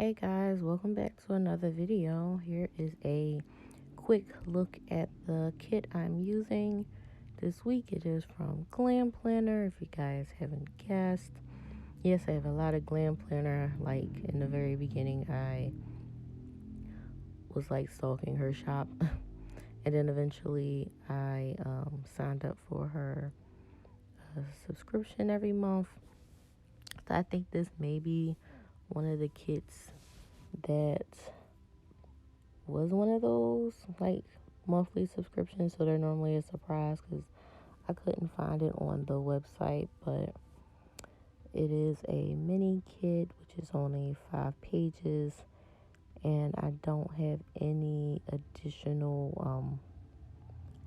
Hey guys, welcome back to another video. Here is a quick look at the kit I'm using this week. It is from Glam Planner, if you guys haven't guessed. Yes, I have a lot of Glam Planner. Like in the very beginning, I was like stalking her shop. And then eventually I signed up for her subscription every month. So I think this may be one of the kits that was one of those like monthly subscriptions, so they're normally a surprise because I couldn't find it on the website. But it is a mini kit which is only 5 pages, and I don't have any additional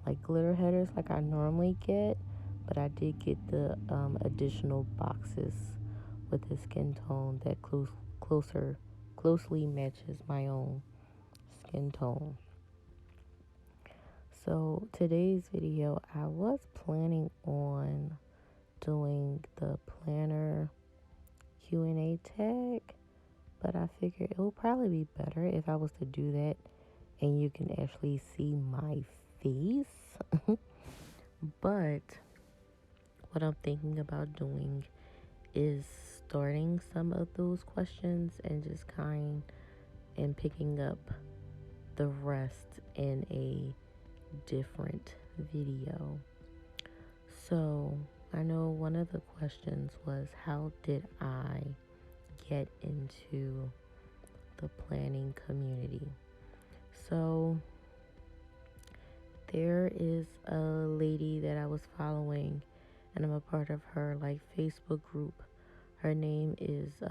like glitter headers like I normally get, but I did get the additional boxes with the skin tone that closely matches my own skin tone. So today's video, I was planning on doing the planner Q&A tag, but I figured it will probably be better if I was to do that and you can actually see my face. But what I'm thinking about doing is starting some of those questions and just picking up the rest in a different video. So I know one of the questions was, how did I get into the planning community? So there is a lady that I was following, and I'm a part of her like Facebook group. Her name is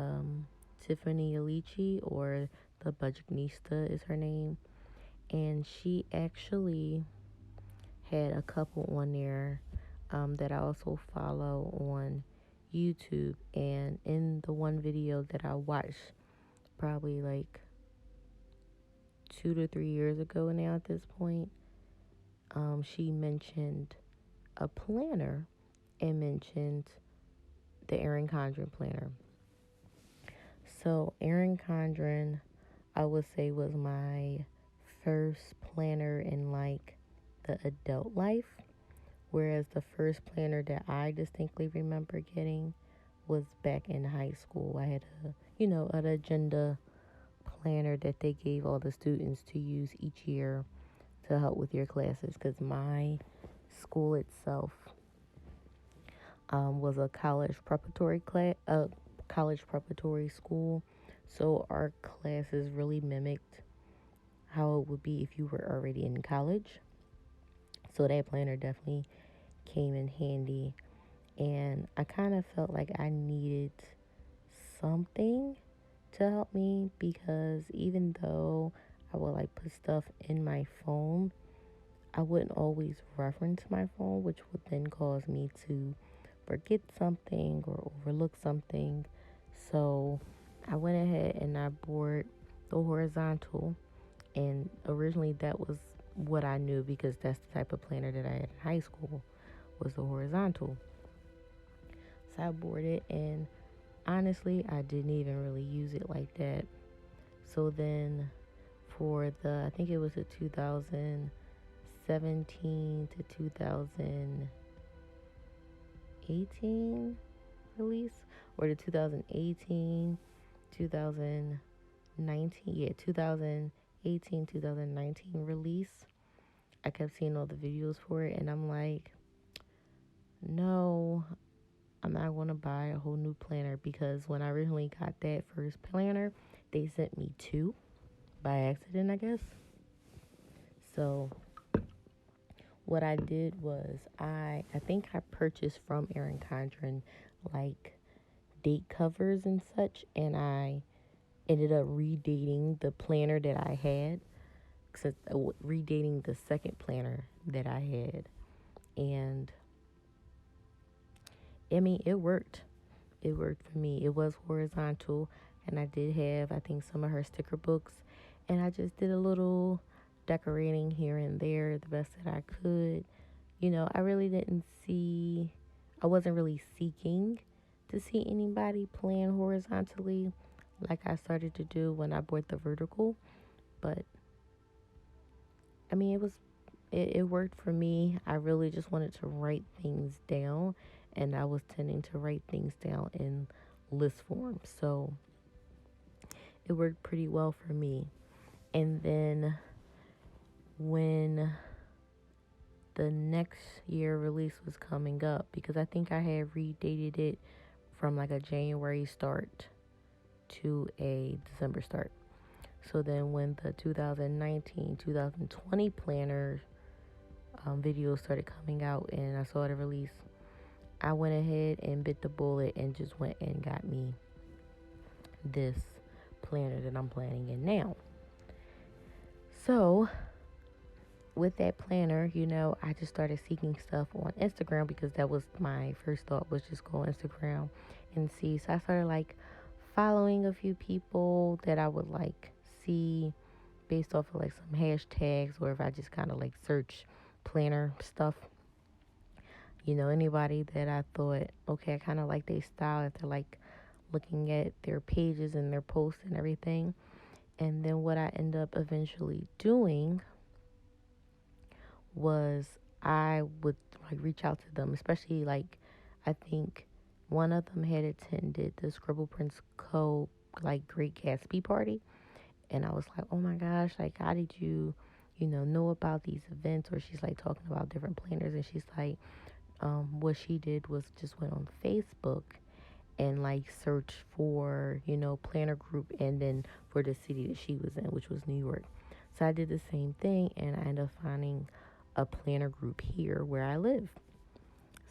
Tiffany Alici, or the Budgetnista is her name. And she actually had a couple on there that I also follow on YouTube. And in the one video that I watched probably like 2 to 3 years ago now at this point, she mentioned a planner and mentioned the Erin Condren planner. So Erin Condren, I would say, was my first planner in like the adult life, whereas the first planner that I distinctly remember getting was back in high school. I had an agenda planner that they gave all the students to use each year to help with your classes, because my school itself was a college preparatory school, so our classes really mimicked how it would be if you were already in college. So that planner definitely came in handy, and I kind of felt like I needed something to help me, because even though I would like put stuff in my phone, I wouldn't always reference my phone, which would then cause me to forget something or overlook something. So I went ahead and I bought the horizontal, and originally that was what I knew, because that's the type of planner that I had in high school, was the horizontal. So I bought it, and honestly, I didn't even really use it like that. So then for I think it was the 2017 to 2018 release, or the 2018, 2019, 2019 release. I kept seeing all the videos for it, and I'm like, no, I'm not going to buy a whole new planner, because when I originally got that first planner, they sent me 2 by accident, I guess. So what I did was I think I purchased from Erin Condren like date covers and such, and I ended up redating the planner that I had, redating the second planner that I had. And I mean, it worked. It worked for me. It was horizontal, and I did have, I think, some of her sticker books, and I just did a little decorating here and there the best that I could. I wasn't really seeking to see anybody plan horizontally. like I started to do when I bought the vertical. But I mean, it worked for me. I really just wanted to write things down, and I was tending to write things down in list form. So it worked pretty well for me. And then when the next year release was coming up, because I think I had redated it from like a January start to a December start. So then when the 2019-2020 planner videos started coming out and I saw the release, I went ahead and bit the bullet and just went and got me this planner that I'm planning in now. So with that planner, I just started seeking stuff on Instagram, because that was my first thought, was just go on Instagram and see. So I started like following a few people that I would like see based off of like some hashtags, or if I just kind of like search planner stuff. Anybody that I thought, okay, I kind of like their style, if they're like looking at their pages and their posts and everything. And then what I end up eventually doing was I would like reach out to them, especially like I think one of them had attended the Scribble Prince Co. like Great Gatsby party, and I was like, oh my gosh, like how did you know about these events? Or she's like talking about different planners, and she's like, what she did was just went on Facebook and like search for planner group, and then for the city that she was in, which was New York. So I did the same thing, and I ended up finding a planner group here where I live.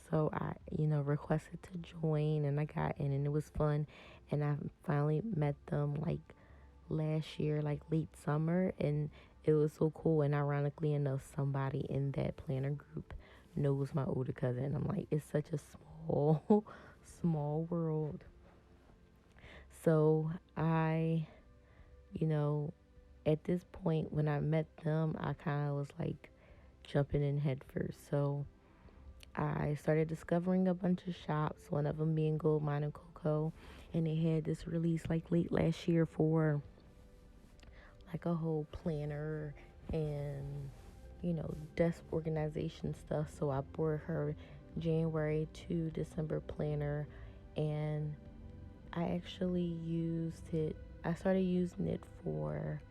So I requested to join, and I got in, and it was fun. And I finally met them like last year, like late summer, and it was so cool. And ironically enough, somebody in that planner group knows my older cousin. I'm like, it's such a small small world. So I, you know, at this point when I met them, I kind of was like jumping in head first. So I started discovering a bunch of shops, one of them being Goldmine CoCo, and they had this release like late last year for like a whole planner and desk organization stuff. So I bought her January to December planner, and I actually used it. I started using it for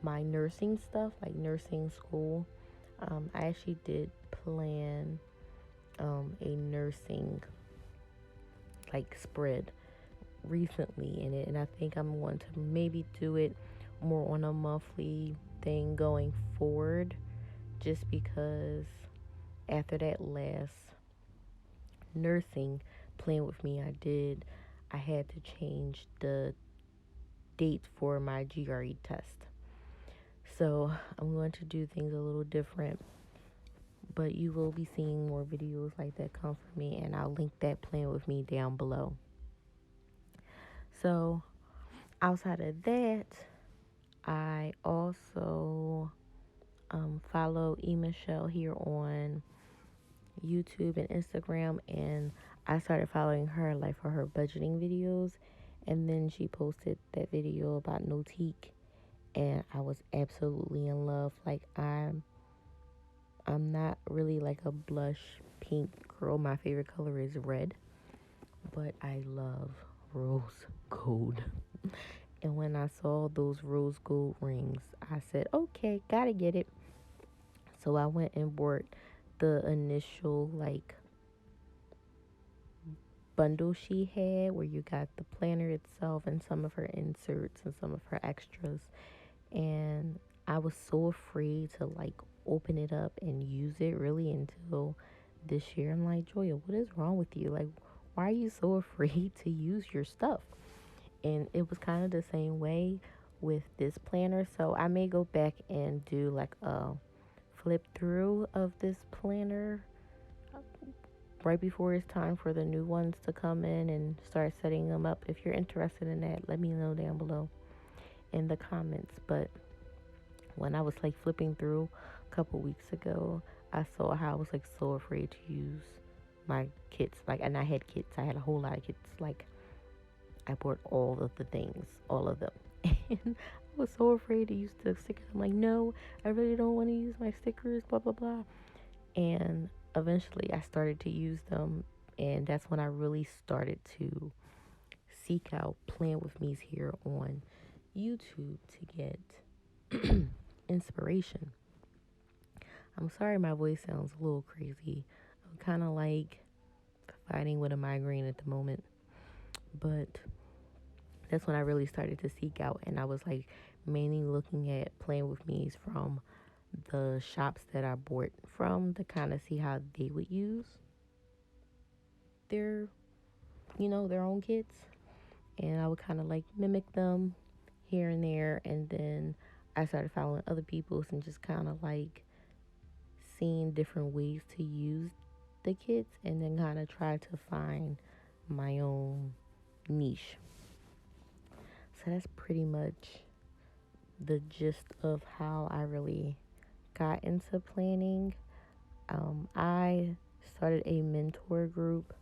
my nursing stuff, like nursing school. I actually did plan a nursing like spread recently in it, and I think I'm going to maybe do it more on a monthly thing going forward, just because after that last nursing plan with me I had to change the date for my GRE test. So I'm going to do things a little different, but you will be seeing more videos like that come from me, and I'll link that plan with me down below. So outside of that, I also follow Michelle here on YouTube and Instagram, and I started following her like for her budgeting videos, and then she posted that video about Notique, and I was absolutely in love. Like I'm not really like a blush pink girl. My favorite color is red, but I love rose gold. And when I saw those rose gold rings, I said, okay, gotta get it. So I went and bought the initial like bundle she had, where you got the planner itself and some of her inserts and some of her extras. And I was so afraid to like open it up and use it really until this year. I'm like, Joia, what is wrong with you? Like, why are you so afraid to use your stuff? And it was kind of the same way with this planner. So I may go back and do like a flip through of this planner right before it's time for the new ones to come in and start setting them up. If you're interested in that, let me know down below in the comments. But when I was like flipping through a couple weeks ago, I saw how I was like so afraid to use my kits. Like, and I had kits. I had a whole lot of kits. Like, I bought all of the things, all of them. And I was so afraid to use the stickers. I'm like, no, I really don't want to use my stickers, blah, blah, blah. And eventually I started to use them. And that's when I really started to seek out Plan With Me's here on YouTube to get inspiration. I'm sorry my voice sounds a little crazy. I'm kind of like fighting with a migraine at the moment. But that's when I really started to seek out, and I was like mainly looking at Plan With Me's from the shops that I bought from to kind of see how they would use their, their own kits. And I would kind of like mimic them here and there. And then I started following other people's and just kind of like seeing different ways to use the kits and then kind of try to find my own niche. So that's pretty much the gist of how I really got into planning. I started a mentor group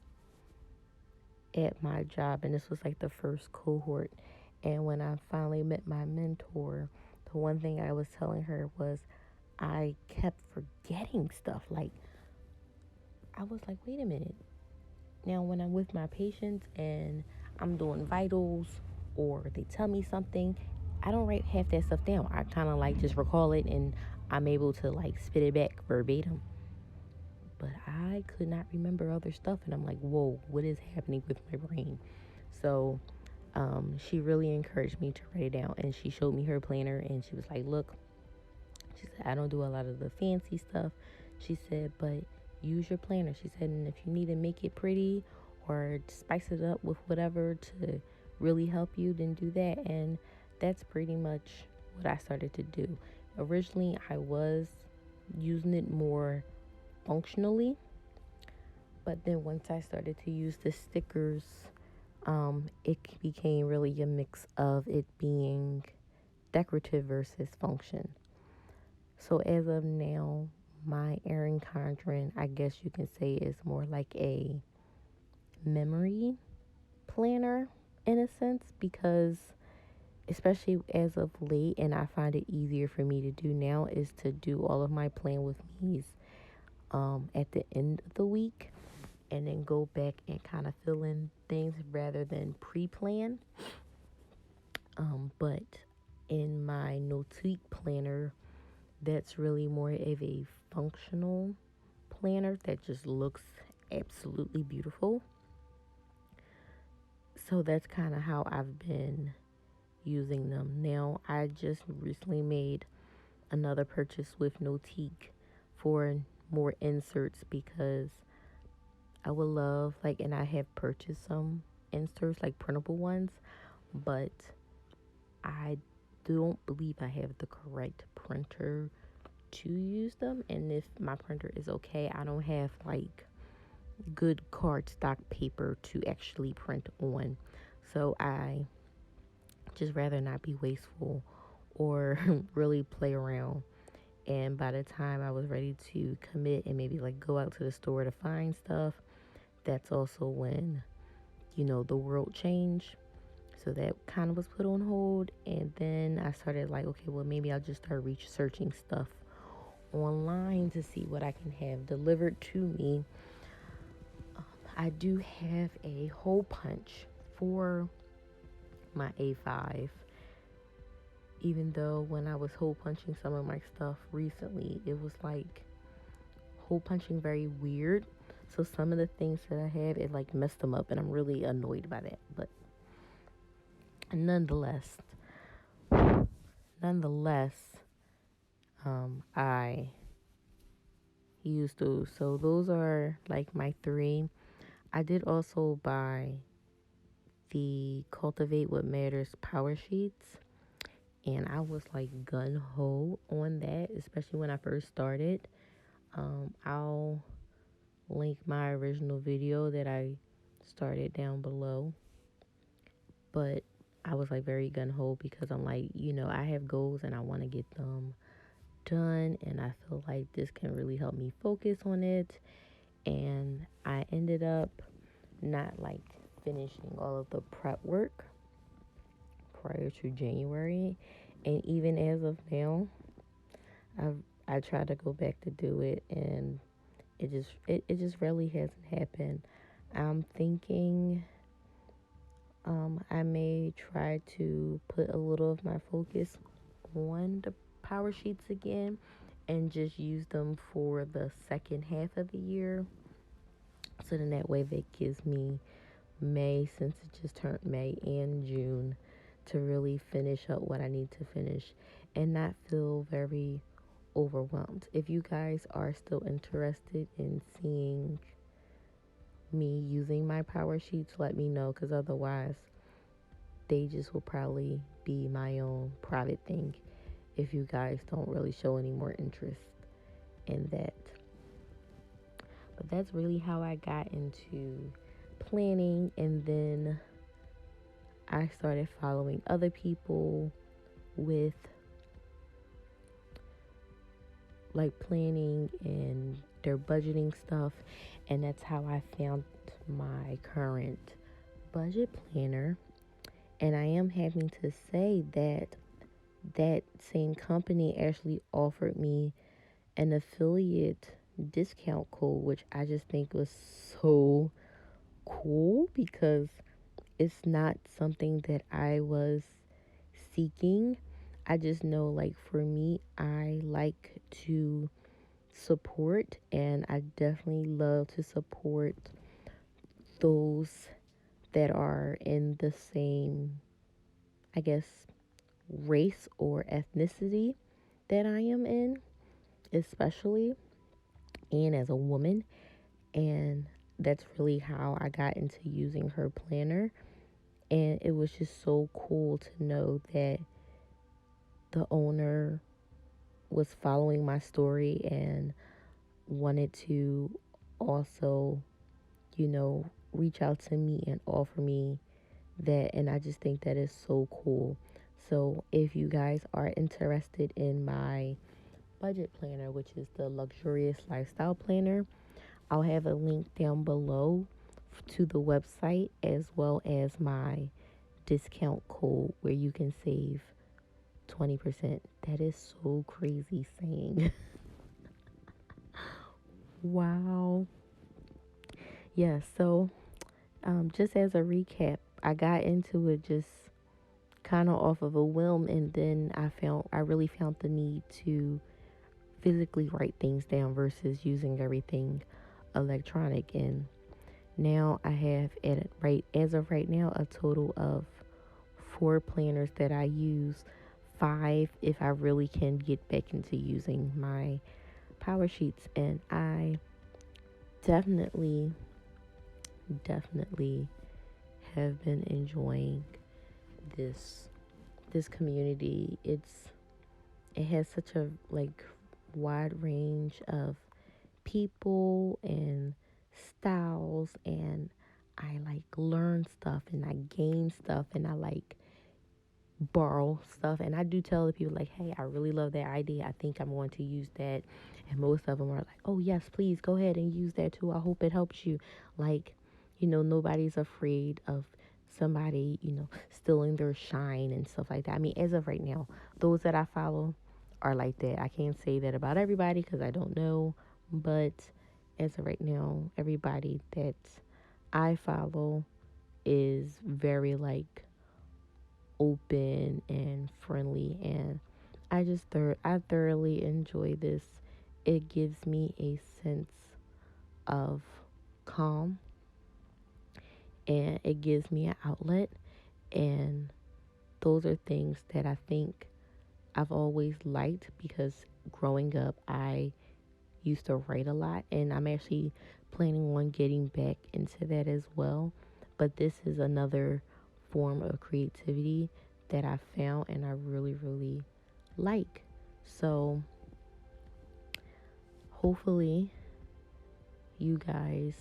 at my job, and this was like the first cohort. And when I finally met my mentor, the one thing I was telling her was I kept forgetting stuff. Like, I was like, wait a minute. Now, when I'm with my patients and I'm doing vitals or they tell me something, I don't write half that stuff down. I kind of like just recall it and I'm able to like spit it back verbatim. But I could not remember other stuff. And I'm like, whoa, what is happening with my brain? So she really encouraged me to write it down. And she showed me her planner and she was like, look, she said, I don't do a lot of the fancy stuff. She said, but use your planner. She said, and if you need to make it pretty or spice it up with whatever to really help you, then do that. And that's pretty much what I started to do. Originally, I was using it more functionally, but then once I started to use the stickers, it became really a mix of it being decorative versus function. So as of now, my Erin Condren, I guess you can say, is more like a memory planner in a sense, because especially as of late, and I find it easier for me to do now, is to do all of my Plan With Me's at the end of the week and then go back and kind of fill in things rather than pre-plan. But in my Notique planner, that's really more of a functional planner that just looks absolutely beautiful. So that's kind of how I've been using them. Now, I just recently made another purchase with Notique for more inserts because I would love, like, and I have purchased some inserts, like printable ones, but I don't believe I have the correct printer to use them. And if my printer is okay, I don't have like good cardstock paper to actually print on. So I just rather not be wasteful or really play around. And by the time I was ready to commit and maybe like go out to the store to find stuff, that's also when, the world changed. So that kind of was put on hold. And then I started like, okay, well, maybe I'll just start researching stuff online to see what I can have delivered to me. I do have a hole punch for my A5. Even though when I was hole punching some of my stuff recently, it was like hole punching very weird. So some of the things that I have, it like messed them up, and I'm really annoyed by that. But nonetheless, I use those. So those are like my three. I did also buy the Cultivate What Matters power sheets, and I was like gun ho on that, especially when I first started. I'll link my original video that I started down below, but I was like very gun ho because I'm like, I have goals and I want to get them done, and I feel like this can really help me focus on it. And I ended up not like finishing all of the prep work prior to January. And even as of now, I try to go back to do it, and it just really hasn't happened. I'm thinking I may try to put a little of my focus on the power sheets again and just use them for the second half of the year. So then that way that gives me May, since it just turned May, and June to really finish up what I need to finish and not feel very overwhelmed. If you guys are still interested in seeing me using my power sheets, let me know, because otherwise they just will probably be my own private thing if you guys don't really show any more interest in that. But that's really how I got into planning, and then I started following other people with like planning and their budgeting stuff, and that's how I found my current budget planner. And I am having to say that that same company actually offered me an affiliate discount code, which I just think was so cool because it's not something that I was seeking. I just know, like, for me, I like to support, and I definitely love to support those that are in the same, I guess, race or ethnicity that I am in, especially, and as a woman. And that's really how I got into using her planner. And it was just so cool to know that the owner was following my story and wanted to also, reach out to me and offer me that. And I just think that is so cool. So if you guys are interested in my budget planner, which is the luxurious lifestyle planner, I'll have a link down below to the website, as well as my discount code where you can save 20%. That is so crazy saying. Wow. Yeah, so just as a recap, I got into it just kind of off of a whim, and then I really found the need to physically write things down versus using everything electronic. And now I have, as of right now, a total of 4 planners that I use. 5 if I really can get back into using my power sheets. And I definitely have been enjoying this community. It has such a wide range of people and styles, and I learn stuff, and I gain stuff, and I borrow stuff. And I do tell the people, hey, I really love that idea, I think I'm going to use that. And most of them are like, oh yes, please go ahead and use that too, I hope it helps you. Nobody's afraid of somebody stealing their shine and stuff like that. I mean, as of right now, those that I follow are like that. I can't say that about everybody because I don't know, but as of right now, everybody that I follow is very open and friendly, and I thoroughly enjoy this. It gives me a sense of calm, and it gives me an outlet, and those are things that I think I've always liked, because growing up I used to write a lot, and I'm actually planning on getting back into that as well. But this is another form of creativity that I found and I really, really like. So hopefully you guys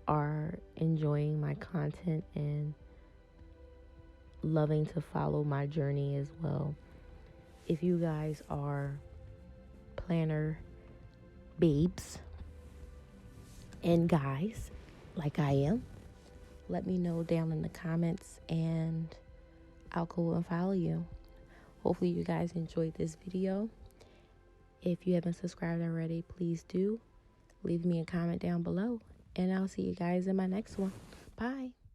are enjoying my content and loving to follow my journey as well. If you guys are planner babes and guys like I am, let me know down in the comments and I'll go and follow you. Hopefully you guys enjoyed this video. If you haven't subscribed already, please do. Leave me a comment down below, and I'll see you guys in my next one. Bye.